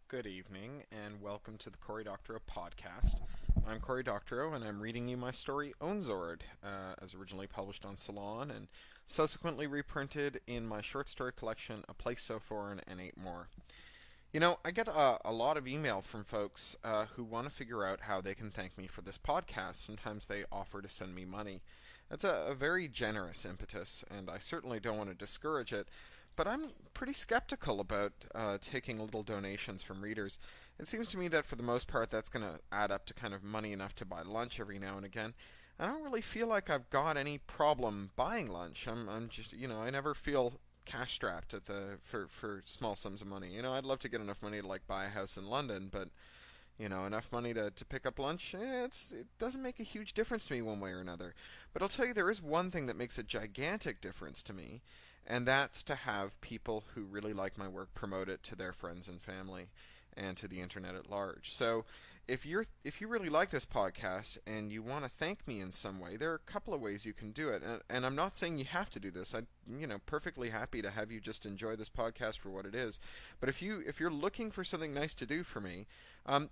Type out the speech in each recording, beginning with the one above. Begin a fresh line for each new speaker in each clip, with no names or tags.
Good evening, and welcome to the Cory Doctorow podcast. I'm Cory Doctorow, and I'm reading you my story 0wnz0red, as originally published on Salon and subsequently reprinted in my short story collection, A Place So Foreign and Eight More. I get a lot of email from folks who want to figure out how they can thank me for this podcast. Sometimes they offer to send me money. That's a very generous impetus, and I certainly don't want to discourage it. But I'm pretty skeptical about taking little donations from readers. It seems to me that for the most part, that's going to add up to kind of money enough to buy lunch every now and again. I don't really feel like I've got any problem buying lunch. I'm just, I never feel cash strapped for small sums of money. I'd love to get enough money to like buy a house in London, but enough money to pick up lunch, it doesn't make a huge difference to me one way or another. But I'll tell you, there is one thing that makes a gigantic difference to me, and that's to have people who really like my work promote it to their friends and family and to the internet at large. So if you really like this podcast and you want to thank me in some way, there are a couple of ways you can do it. And I'm not saying you have to do this. I'm perfectly happy to have you just enjoy this podcast for what it is. But if you're looking for something nice to do for me,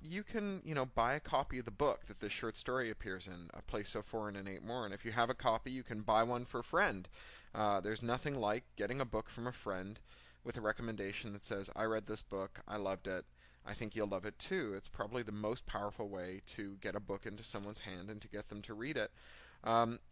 you can buy a copy of the book that this short story appears in, A Place So Foreign and Eight More. And if you have a copy, you can buy one for a friend. There's nothing like getting a book from a friend with a recommendation that says, I read this book, I loved it, I think you'll love it too. It's probably the most powerful way to get a book into someone's hand and to get them to read it.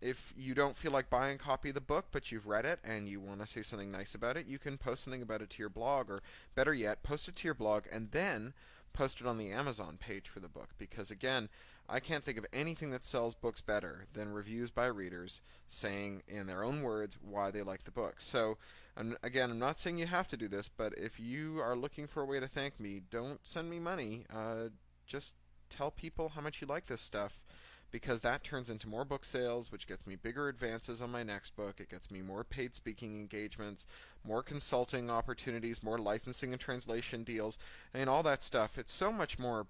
If you don't feel like buying a copy of the book, but you've read it and you want to say something nice about it, you can post something about it to your blog, or better yet, post it to your blog and then post it on the Amazon page for the book. Because again, I can't think of anything that sells books better than reviews by readers saying in their own words why they like the book. So, again, I'm not saying you have to do this, but if you are looking for a way to thank me, don't send me money. Just tell people how much you like this stuff, because that turns into more book sales, which gets me bigger advances on my next book. It gets me more paid speaking engagements, more consulting opportunities, more licensing and translation deals, and all that stuff. It's so much more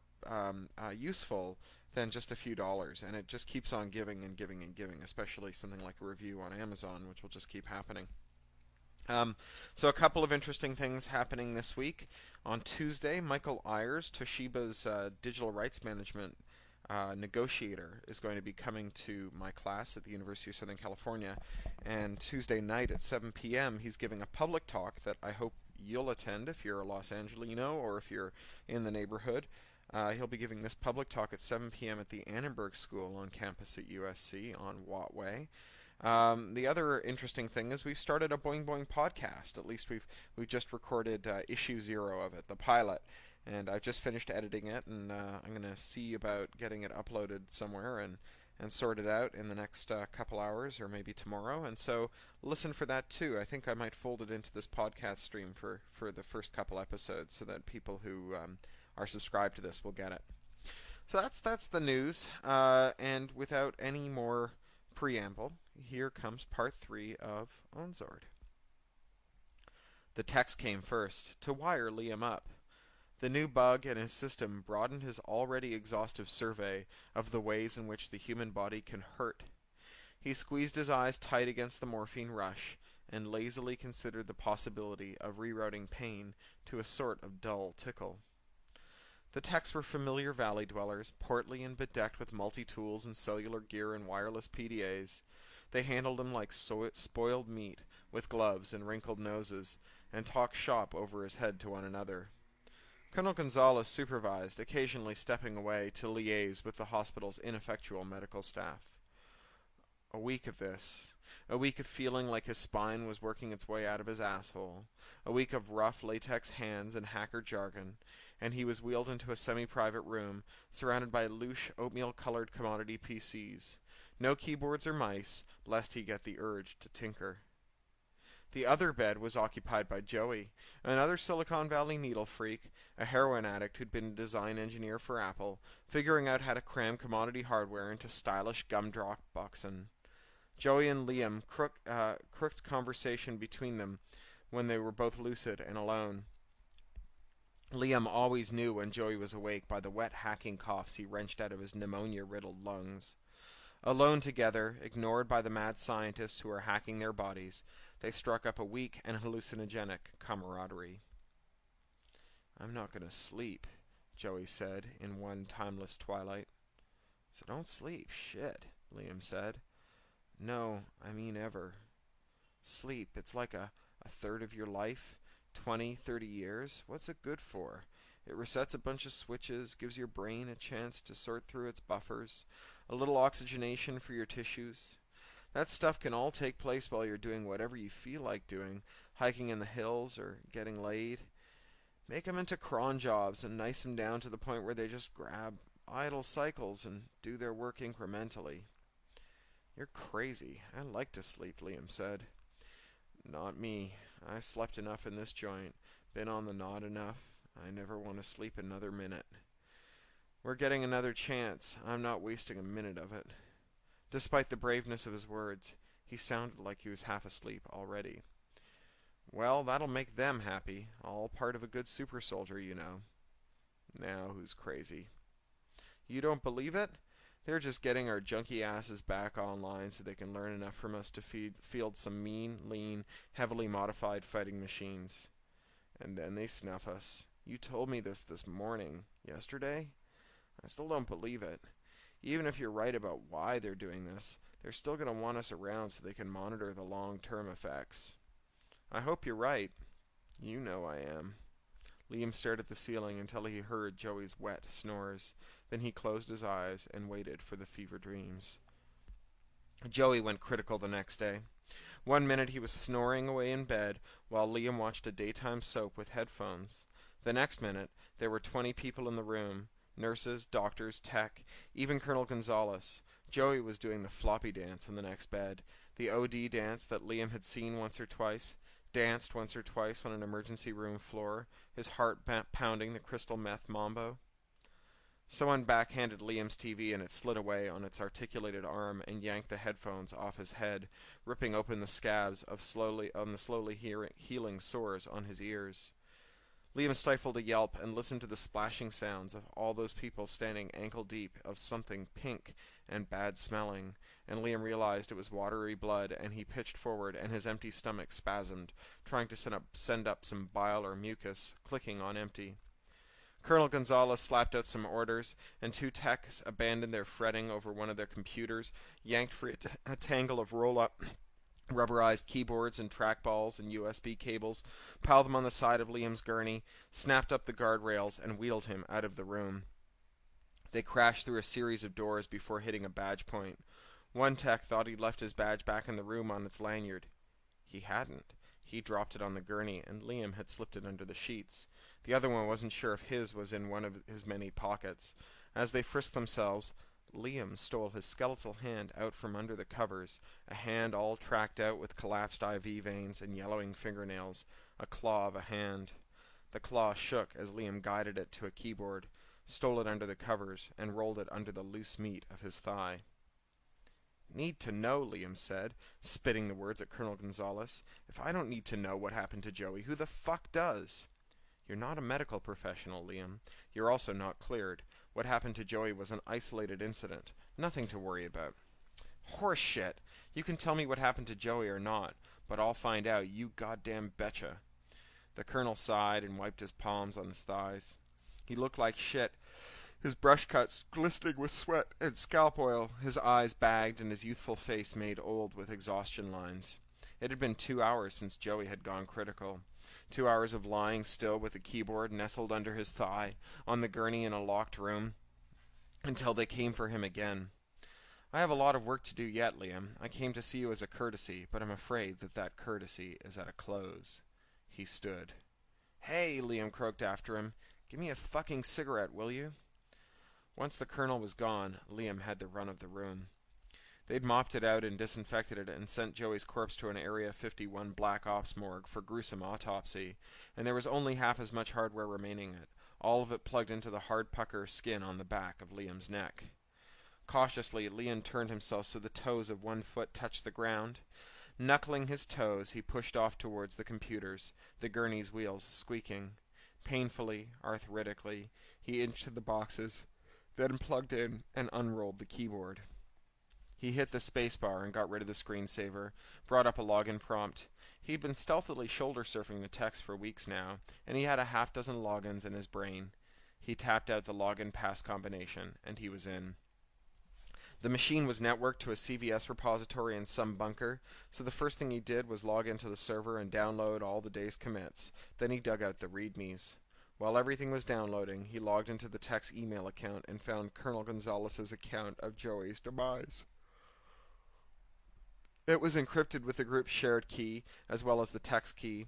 useful than just a few dollars, and it just keeps on giving and giving and giving, especially something like a review on Amazon, which will just keep happening. So a couple of interesting things happening this week. On Tuesday, Michael Ayers, Toshiba's digital rights management negotiator, is going to be coming to my class at the University of Southern California. And Tuesday night at 7 p.m., he's giving a public talk that I hope you'll attend if you're a Los Angelino or if you're in the neighborhood. He'll be giving this public talk at 7 p.m. at the Annenberg School on campus at USC on Watt Way. The other interesting thing is we've started a Boing Boing podcast. At least we've just recorded issue 0 of it, the pilot, and I've just finished editing it, and I'm going to see about getting it uploaded somewhere and sorted out in the next couple hours or maybe tomorrow. And so listen for that too. I think I might fold it into this podcast stream for the first couple episodes so that people who are subscribed to this will get it. So that's the news. And without any more preamble, here comes part 3 of 0wnz0red. The text came first, to wire Liam up. The new bug in his system broadened his already exhaustive survey of the ways in which the human body can hurt. He squeezed his eyes tight against the morphine rush and lazily considered the possibility of rerouting pain to a sort of dull tickle. The techs were familiar valley dwellers, portly and bedecked with multi-tools and cellular gear and wireless PDAs. They handled him like spoiled meat, with gloves and wrinkled noses, and talked shop over his head to one another. Colonel Gonzalez supervised, occasionally stepping away to liaise with the hospital's ineffectual medical staff. A week of this. A week of feeling like his spine was working its way out of his asshole. A week of rough latex hands and hacker jargon, and he was wheeled into a semi-private room, surrounded by louche oatmeal-colored commodity PCs. No keyboards or mice, lest he get the urge to tinker. The other bed was occupied by Joey, another Silicon Valley needle freak, a heroin addict who'd been a design engineer for Apple, figuring out how to cram commodity hardware into stylish gumdrop boxen. Joey and Liam crooked conversation between them when they were both lucid and alone. Liam always knew when Joey was awake by the wet hacking coughs he wrenched out of his pneumonia-riddled lungs. Alone together, ignored by the mad scientists who were hacking their bodies, they struck up a weak and hallucinogenic camaraderie. "I'm not going to sleep," Joey said in one timeless twilight. "So don't sleep, shit," Liam said. "No, I mean ever. Sleep, it's like a third of your life, 20, 30 years. What's it good for? It resets a bunch of switches, gives your brain a chance to sort through its buffers, a little oxygenation for your tissues. That stuff can all take place while you're doing whatever you feel like doing, hiking in the hills or getting laid. Make 'em into cron jobs and nice 'em down to the point where they just grab idle cycles and do their work incrementally." "You're crazy. I like to sleep," Liam said. "Not me. I've slept enough in this joint, been on the knot enough. I never want to sleep another minute. We're getting another chance. I'm not wasting a minute of it." Despite the braveness of his words, he sounded like he was half asleep already. "Well, that'll make them happy. All part of a good super soldier, you know." "Now who's crazy?" "You don't believe it? They're just getting our junky asses back online so they can learn enough from us to field some mean, lean, heavily modified fighting machines. And then they snuff us. You told me this morning. Yesterday? I still don't believe it. Even if you're right about why they're doing this, they're still going to want us around so they can monitor the long-term effects." "I hope you're right." "You know I am." Liam stared at the ceiling until he heard Joey's wet snores. Then he closed his eyes and waited for the fever dreams. Joey went critical the next day. One minute he was snoring away in bed while Liam watched a daytime soap with headphones. The next minute there were 20 people in the room. Nurses, doctors, tech, even Colonel Gonzalez. Joey was doing the floppy dance in the next bed, the OD dance that Liam had seen once or twice, danced once or twice on an emergency room floor, his heart pounding the crystal meth mambo. Someone backhanded Liam's TV and it slid away on its articulated arm and yanked the headphones off his head, ripping open the scabs of the slowly healing sores on his ears. Liam stifled a yelp and listened to the splashing sounds of all those people standing ankle-deep of something pink and bad-smelling, and Liam realized it was watery blood, and he pitched forward, and his empty stomach spasmed, trying to send up some bile or mucus, clicking on empty. Colonel Gonzalez slapped out some orders, and 2 techs abandoned their fretting over one of their computers, yanked free a tangle of roll-up rubberized keyboards and trackballs and USB cables, piled them on the side of Liam's gurney, snapped up the guardrails, and wheeled him out of the room. They crashed through a series of doors before hitting a badge point. One tech thought he'd left his badge back in the room on its lanyard. He hadn't. He dropped it on the gurney, and Liam had slipped it under the sheets. The other one wasn't sure if his was in one of his many pockets. As they frisked themselves, Liam stole his skeletal hand out from under the covers, a hand all tracked out with collapsed IV veins and yellowing fingernails, a claw of a hand. The claw shook as Liam guided it to a keyboard, stole it under the covers, and rolled it under the loose meat of his thigh. "Need to know," Liam said, spitting the words at Colonel Gonzalez. "If I don't need to know what happened to Joey, who the fuck does?" "You're not a medical professional, Liam. You're also not cleared. What happened to Joey was an isolated incident. Nothing to worry about." "Horse shit! You can tell me what happened to Joey or not, but I'll find out, you goddamn betcha." The colonel sighed and wiped his palms on his thighs. He looked like shit, his brush cuts glistening with sweat and scalp oil, his eyes bagged, and his youthful face made old with exhaustion lines. It had been 2 hours since Joey had gone critical. 2 hours of lying still with a keyboard nestled under his thigh, on the gurney in a locked room, until they came for him again. "I have a lot of work to do yet, Liam. I came to see you as a courtesy, but I'm afraid that courtesy is at a close." He stood. "Hey," Liam croaked after him, "give me a fucking cigarette, will you?" Once the colonel was gone, Liam had the run of the room. They'd mopped it out and disinfected it and sent Joey's corpse to an Area 51 Black Ops morgue for gruesome autopsy, and there was only half as much hardware remaining it, all of it plugged into the hard pucker skin on the back of Liam's neck. Cautiously, Liam turned himself so the toes of one foot touched the ground. Knuckling his toes, he pushed off towards the computers, the gurney's wheels squeaking. Painfully, arthritically, he inched to the boxes, then plugged in and unrolled the keyboard. He hit the spacebar and got rid of the screensaver, brought up a login prompt. He'd been stealthily shoulder surfing the text for weeks now, and he had a half dozen logins in his brain. He tapped out the login pass combination, and he was in. The machine was networked to a CVS repository in some bunker, so the first thing he did was log into the server and download all the day's commits. Then he dug out the readmes. While everything was downloading, he logged into the tech's email account and found Colonel Gonzalez's account of Joey's demise. It was encrypted with the group's shared key as well as the text key,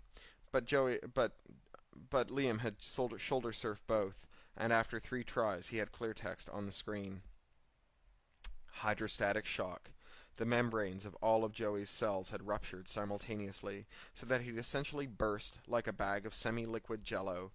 but Liam had shoulder surfed both, and after 3 tries he had clear text on the screen. Hydrostatic shock. The membranes of all of Joey's cells had ruptured simultaneously, so that he'd essentially burst like a bag of semi-liquid jello.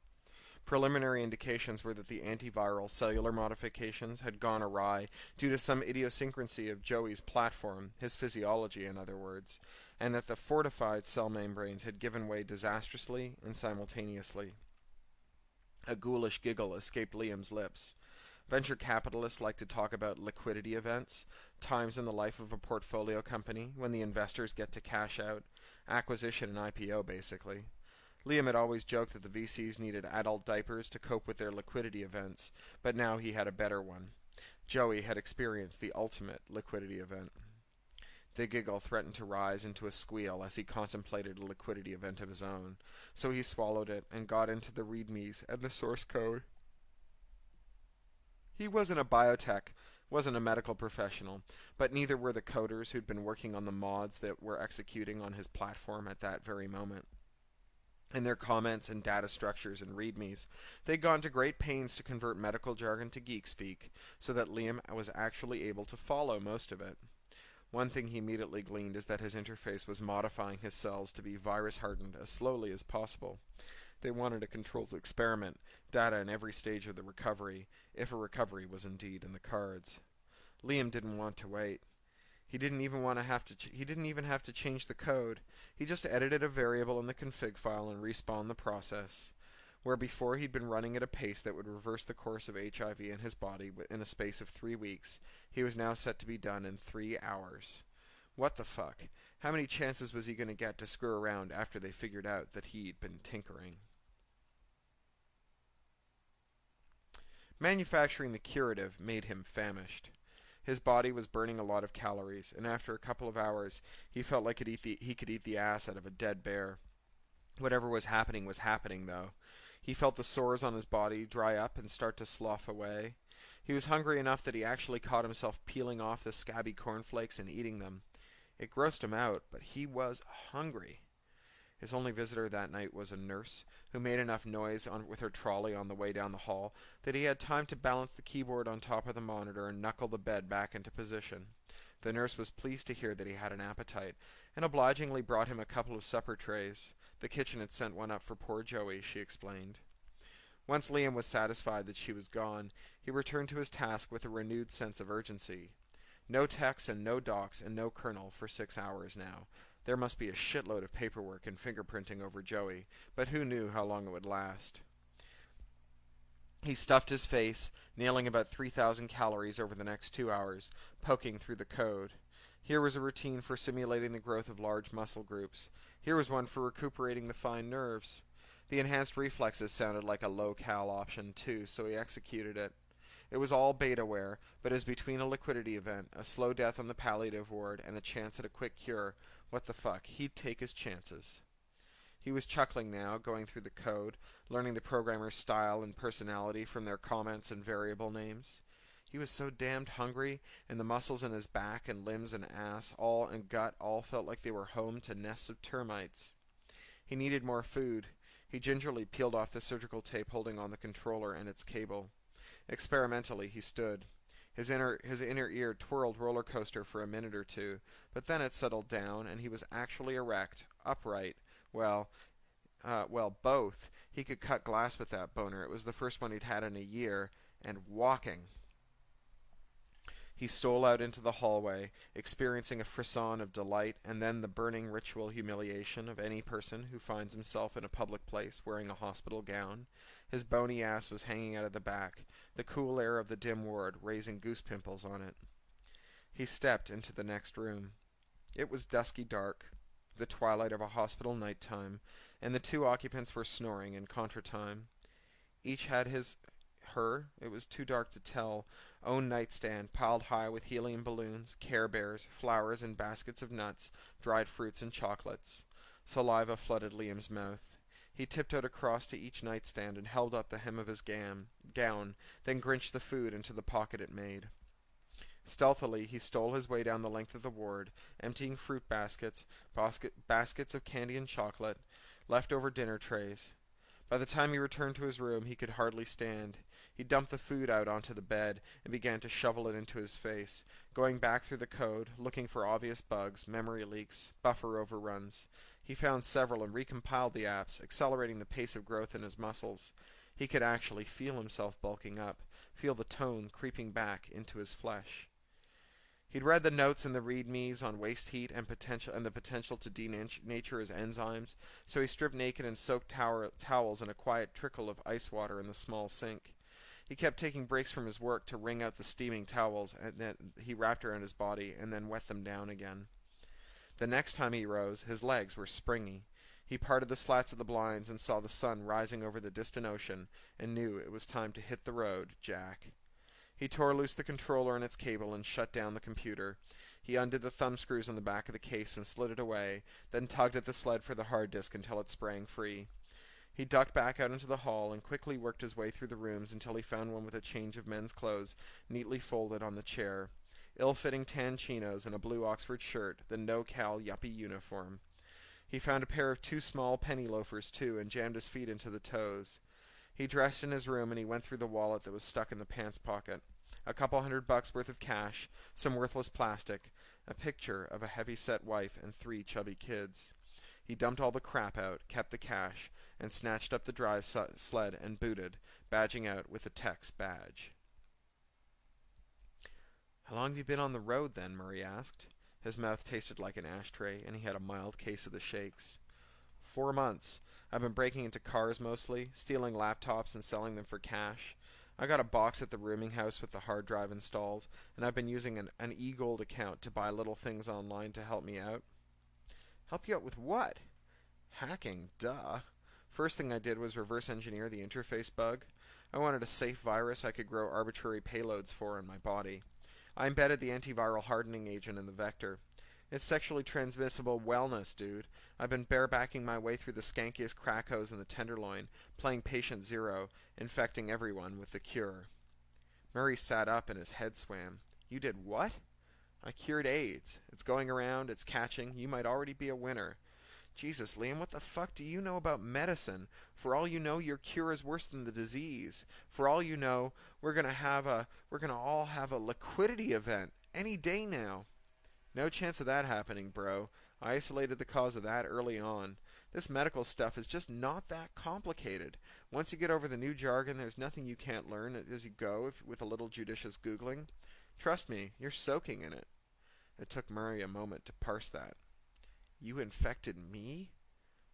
Preliminary indications were that the antiviral cellular modifications had gone awry due to some idiosyncrasy of Joey's platform, his physiology in other words, and that the fortified cell membranes had given way disastrously and simultaneously. A ghoulish giggle escaped Liam's lips. Venture capitalists like to talk about liquidity events, times in the life of a portfolio company when the investors get to cash out, acquisition and IPO basically. Liam had always joked that the VCs needed adult diapers to cope with their liquidity events, but now he had a better one. Joey had experienced the ultimate liquidity event. The giggle threatened to rise into a squeal as he contemplated a liquidity event of his own, so he swallowed it and got into the readmes and the source code. He wasn't a biotech, wasn't a medical professional, but neither were the coders who'd been working on the mods that were executing on his platform at that very moment. In their comments and data structures and readmes, they'd gone to great pains to convert medical jargon to geek speak, so that Liam was actually able to follow most of it. One thing he immediately gleaned is that his interface was modifying his cells to be virus-hardened as slowly as possible. They wanted a controlled experiment, data in every stage of the recovery, if a recovery was indeed in the cards. Liam didn't want to wait. He didn't even have to change the code. He just edited a variable in the config file and respawned the process. Where before he'd been running at a pace that would reverse the course of HIV in his body in a space of 3 weeks, he was now set to be done in 3 hours. What the fuck? How many chances was he going to get to screw around after they figured out that he'd been tinkering? Manufacturing the curative made him famished. His body was burning a lot of calories, and after a couple of hours, he felt like he could eat the ass out of a dead bear. Whatever was happening, though. He felt the sores on his body dry up and start to slough away. He was hungry enough that he actually caught himself peeling off the scabby cornflakes and eating them. It grossed him out, but he was hungry. His only visitor that night was a nurse, who made enough noise with her trolley on the way down the hall that he had time to balance the keyboard on top of the monitor and knuckle the bed back into position. The nurse was pleased to hear that he had an appetite, and obligingly brought him a couple of supper trays. The kitchen had sent one up for poor Joey, she explained. Once Liam was satisfied that she was gone, he returned to his task with a renewed sense of urgency. No techs and no docs and no colonel for 6 hours now. There must be a shitload of paperwork and fingerprinting over Joey, but who knew how long it would last? He stuffed his face, nailing about 3,000 calories over the next 2 hours, poking through the code. Here was a routine for simulating the growth of large muscle groups. Here was one for recuperating the fine nerves. The enhanced reflexes sounded like a low-cal option, too, so he executed it. It was all betaware, but as between a liquidity event, a slow death on the palliative ward, and a chance at a quick cure, what the fuck, he'd take his chances. He was chuckling now, going through the code, learning the programmer's style and personality from their comments and variable names. He was so damned hungry, and the muscles in his back and limbs and ass and gut all felt like they were home to nests of termites. He needed more food. He gingerly peeled off the surgical tape holding on the controller and its cable. Experimentally, he stood. His inner ear twirled roller coaster for a minute or two, but then it settled down, and he was actually erect, upright. Well, both. He could cut glass with that boner. It was the first one he'd had in a year, and walking. He stole out into the hallway, experiencing a frisson of delight and then the burning ritual humiliation of any person who finds himself in a public place wearing a hospital gown. His bony ass was hanging out of the back, the cool air of the dim ward raising goose pimples on it. He stepped into the next room. It was dusky dark, the twilight of a hospital nighttime, and the two occupants were snoring in contratime. Each had it was too dark to tell, own nightstand piled high with helium balloons, Care Bears, flowers and baskets of nuts, dried fruits and chocolates. Saliva flooded Liam's mouth. He tiptoed across to each nightstand and held up the hem of his gown, then grinched the food into the pocket it made. Stealthily, he stole his way down the length of the ward, emptying fruit baskets, baskets of candy and chocolate, leftover dinner trays. By the time he returned to his room, he could hardly stand. He dumped the food out onto the bed and began to shovel it into his face, going back through the code, looking for obvious bugs, memory leaks, buffer overruns. He found several and recompiled the apps, accelerating the pace of growth in his muscles. He could actually feel himself bulking up, feel the tone creeping back into his flesh. He'd read the notes in the readmes on waste heat and the potential to denature his enzymes, so he stripped naked and soaked towels in a quiet trickle of ice water in the small sink. He kept taking breaks from his work to wring out the steaming towels that he wrapped around his body and then wet them down again. The next time he rose, his legs were springy. He parted the slats of the blinds and saw the sun rising over the distant ocean and knew it was time to hit the road, Jack. He tore loose the controller and its cable and shut down the computer. He undid the thumb screws on the back of the case and slid it away, then tugged at the sled for the hard disk until it sprang free. He ducked back out into the hall and quickly worked his way through the rooms until he found one with a change of men's clothes neatly folded on the chair. Ill-fitting tan chinos and a blue Oxford shirt, the no-cal yuppie uniform. He found a pair of too small penny loafers, too, and jammed his feet into the toes. He dressed in his room and he went through the wallet that was stuck in the pants pocket. A couple $100 worth of cash, some worthless plastic, a picture of a heavy-set wife and 3 chubby kids. He dumped all the crap out, kept the cash, and snatched up the drive sled and booted, badging out with a tech's badge. "How long have you been on the road, then?" Murray asked. His mouth tasted like an ashtray, and he had a mild case of the shakes. 4 months. I've been breaking into cars mostly, stealing laptops and selling them for cash. I got a box at the rooming house with the hard drive installed, and I've been using an e-gold account to buy little things online to help me out." "Help you out with what?" "Hacking, duh. First thing I did was reverse engineer the interface bug. I wanted a safe virus I could grow arbitrary payloads for in my body. I embedded the antiviral hardening agent in the vector. It's sexually transmissible wellness, dude. I've been barebacking my way through the skankiest crack hose in the Tenderloin, playing Patient Zero, infecting everyone with the cure." Murray sat up and his head swam. "You did what?" "I cured AIDS. It's going around, it's catching. You might already be a winner." "Jesus, Liam, what the fuck do you know about medicine? For all you know, your cure is worse than the disease. For all you know, we're gonna all have a liquidity event any day now." "No chance of that happening, bro. I isolated the cause of that early on. This medical stuff is just not that complicated. Once you get over the new jargon, there's nothing you can't learn as you go with a little judicious Googling. Trust me, you're soaking in it." It took Murray a moment to parse that. "You infected me?"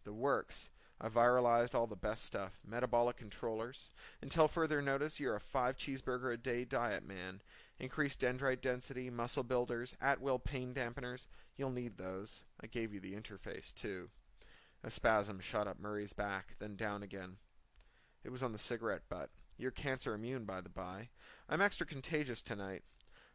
"The works. I viralized all the best stuff. Metabolic controllers. Until further notice, you're a 5-cheeseburger-a-day diet man. Increased dendrite density, muscle builders, at-will pain dampeners. You'll need those. I gave you the interface, too." A spasm shot up Murray's back, then down again. It was on the cigarette butt. "You're cancer immune, by the by. I'm extra contagious tonight."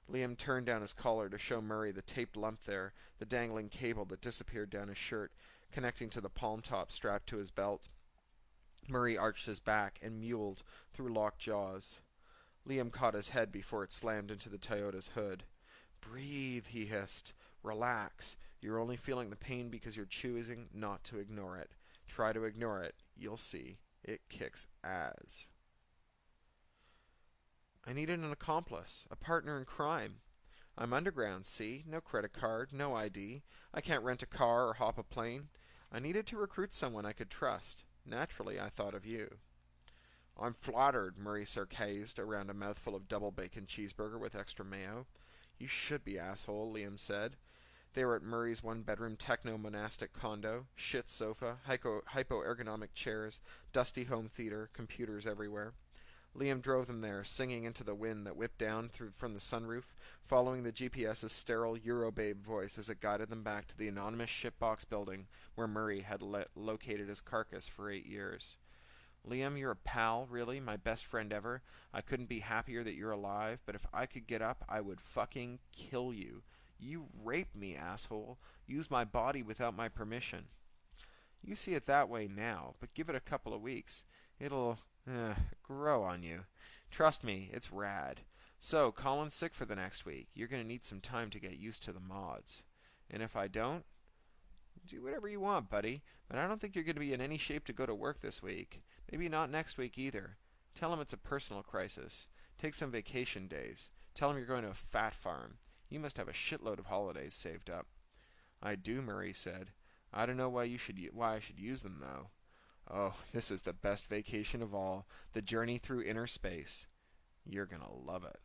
Liam turned down his collar to show Murray the taped lump there, the dangling cable that disappeared down his shirt, connecting to the palm top strapped to his belt. Murray arched his back and mewled through locked jaws. Liam caught his head before it slammed into the Toyota's hood. "Breathe," he hissed. "Relax. You're only feeling the pain because you're choosing not to ignore it. Try to ignore it. You'll see. It kicks ass." "I needed an accomplice, a partner in crime. I'm underground, see? No credit card, no ID. I can't rent a car or hop a plane. I needed to recruit someone I could trust. Naturally, I thought of you." "I'm flattered," Murray sarcased around a mouthful of double bacon cheeseburger with extra mayo. "You should be, asshole," Liam said. They were at Murray's one-bedroom techno-monastic condo. Shit sofa, hypo-ergonomic chairs, dusty home theater, computers everywhere. Liam drove them there, singing into the wind that whipped down from the sunroof, following the GPS's sterile Eurobabe voice as it guided them back to the anonymous shitbox building where Murray had located his carcass for 8 years. Liam, you're a pal, really, my best friend ever. I couldn't be happier that you're alive, but if I could get up, I would fucking kill you. You raped me, asshole. Used my body without my permission. You see it that way now, but give it a couple of weeks. It'll grow on you. Trust me, it's rad. So, Colin's sick for the next week. You're going to need some time to get used to the mods. And if I don't, do whatever you want, buddy, but I don't think you're going to be in any shape to go to work this week. Maybe not next week either. Tell him it's a personal crisis. Take some vacation days. Tell him you're going to a fat farm. You must have a shitload of holidays saved up. I do, Murray said. I don't know why I should use them, though. Oh, this is the best vacation of all. The journey through inner space. You're going to love it.